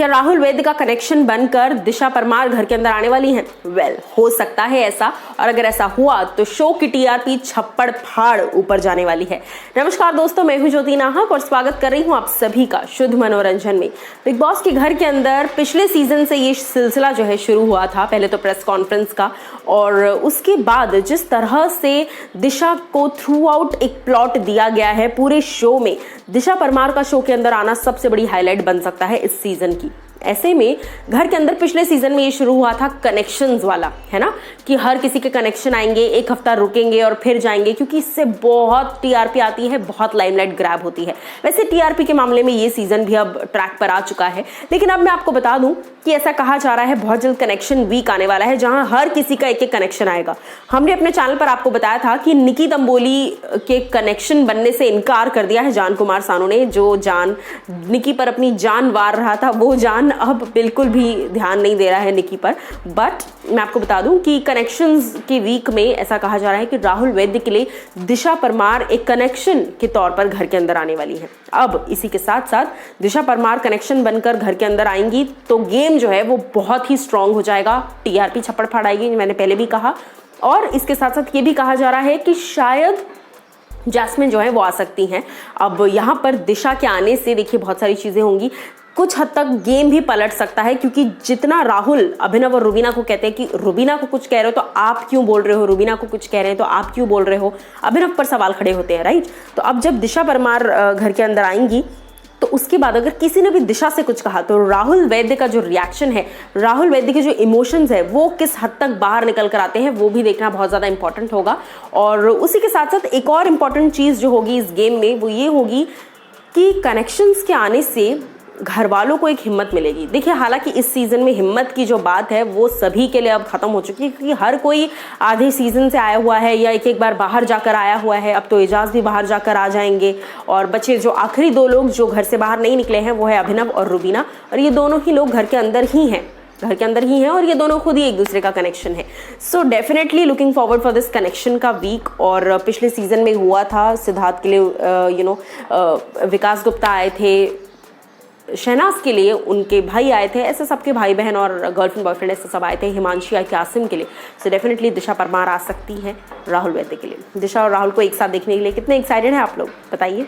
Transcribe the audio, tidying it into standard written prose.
क्या राहुल वैद्य का कनेक्शन बनकर दिशा परमार घर के अंदर आने वाली हैं? वेल, हो सकता है ऐसा, और अगर ऐसा हुआ तो शो की टीआरपी छप्पड़ फाड़ ऊपर जाने वाली है। नमस्कार दोस्तों, मैं हूं ज्योति नाहक और स्वागत कर रही हूं आप सभी का शुद्ध मनोरंजन में। बिग बॉस के घर के अंदर पिछले सीजन से ये सिलसिला जो है शुरू हुआ था, पहले तो प्रेस कॉन्फ्रेंस का, और उसके बाद जिस तरह से दिशा को थ्रू आउट एक प्लॉट दिया गया है पूरे शो में, दिशा परमार का शो के अंदर आना सबसे बड़ी हाईलाइट बन सकता है इस सीजन की। ऐसे में घर के अंदर पिछले सीजन में ये शुरू हुआ था कनेक्शंस वाला, है ना, कि हर किसी के कनेक्शन आएंगे, एक हफ्ता रुकेंगे और फिर जाएंगे, क्योंकि इससे बहुत टीआरपी आती है, बहुत लाइमलाइट ग्रैब होती है। वैसे टीआरपी के मामले में ये सीजन भी अब ट्रैक पर आ चुका है, लेकिन अब मैं आपको बता दूं कि ऐसा कहा जा रहा है बहुत जल्द कनेक्शन वीक आने वाला है, जहां हर किसी का एक एक कनेक्शन आएगा। हमने अपने चैनल पर आपको बताया था कि निकी तंबोली के कनेक्शन बनने से इनकार कर दिया है जान कुमार सानू ने। जो जान निकी पर अपनी जान वार रहा था, वो जान अब बिल्कुल भी ध्यान नहीं दे रहा है निकी पर। बट मैं आपको बता दूं कि कनेक्शंस के वीक में ऐसा कहा जा रहा है कि राहुल वैद्य के लिए दिशा परमार एक कनेक्शन के तौर पर घर के अंदर आने वाली है। अब इसी के साथ साथ दिशा परमार कनेक्शन बनकर घर के अंदर आएंगी तो गेम जो है वो बहुत ही स्ट्रांग हो जाएगा, टीआरपी छप्पड़ फाड़ आएगी, मैंने पहले भी कहा। और इसके साथ साथ ये भी कहा जा रहा है कि शायद जैस्मिन जो है वो आ सकती हैं। अब यहाँ पर दिशा के आने से देखिए बहुत सारी चीज़ें होंगी, कुछ हद तक गेम भी पलट सकता है, क्योंकि जितना राहुल अभिनव और रुबीना को कहते हैं कि रुबीना को कुछ कह रहे हो तो आप क्यों बोल रहे हो, रुबीना को कुछ कह रहे हैं तो आप क्यों बोल रहे हो, अभिनव पर सवाल खड़े होते हैं, राइट। तो अब जब दिशा परमार घर के अंदर आएंगी तो उसके बाद अगर किसी ने भी दिशा से कुछ कहा तो राहुल वैद्य का जो रिएक्शन है, राहुल वैद्य के जो इमोशंस है, वो किस हद तक बाहर निकल कर आते हैं, वो भी देखना बहुत ज़्यादा इंपॉर्टेंट होगा। और उसी के साथ साथ एक और इम्पॉर्टेंट चीज़ जो होगी इस गेम में वो ये होगी कि कनेक्शंस के आने से घर वालों को एक हिम्मत मिलेगी। देखिए, हालांकि इस सीजन में हिम्मत की जो बात है वो सभी के लिए अब खत्म हो चुकी है, क्योंकि हर कोई आधे सीजन से आया हुआ है या एक एक बार बाहर जाकर आया हुआ है। अब तो एजाज भी बाहर जाकर आ जाएंगे, और बचे जो आखिरी दो लोग जो घर से बाहर नहीं निकले हैं वो है अभिनव और रुबीना, और ये दोनों ही लोग घर के अंदर ही हैं, और ये दोनों खुद ही एक दूसरे का कनेक्शन है। So definitely looking forward for this connection का वीक। और पिछले सीजन में हुआ था सिद्धार्थ के लिए विकास गुप्ता आए थे, शहनाज के लिए उनके भाई आए थे, ऐसे सबके भाई बहन और गर्लफ्रेंड बॉयफ्रेंड ऐसे सब आए थे, हिमांशी आई थी आसिम के लिए। सो डेफिनेटली दिशा परमार आ सकती है राहुल वैद्य के लिए। दिशा और राहुल को एक साथ देखने के लिए कितने एक्साइटेड हैं आप लोग, बताइए।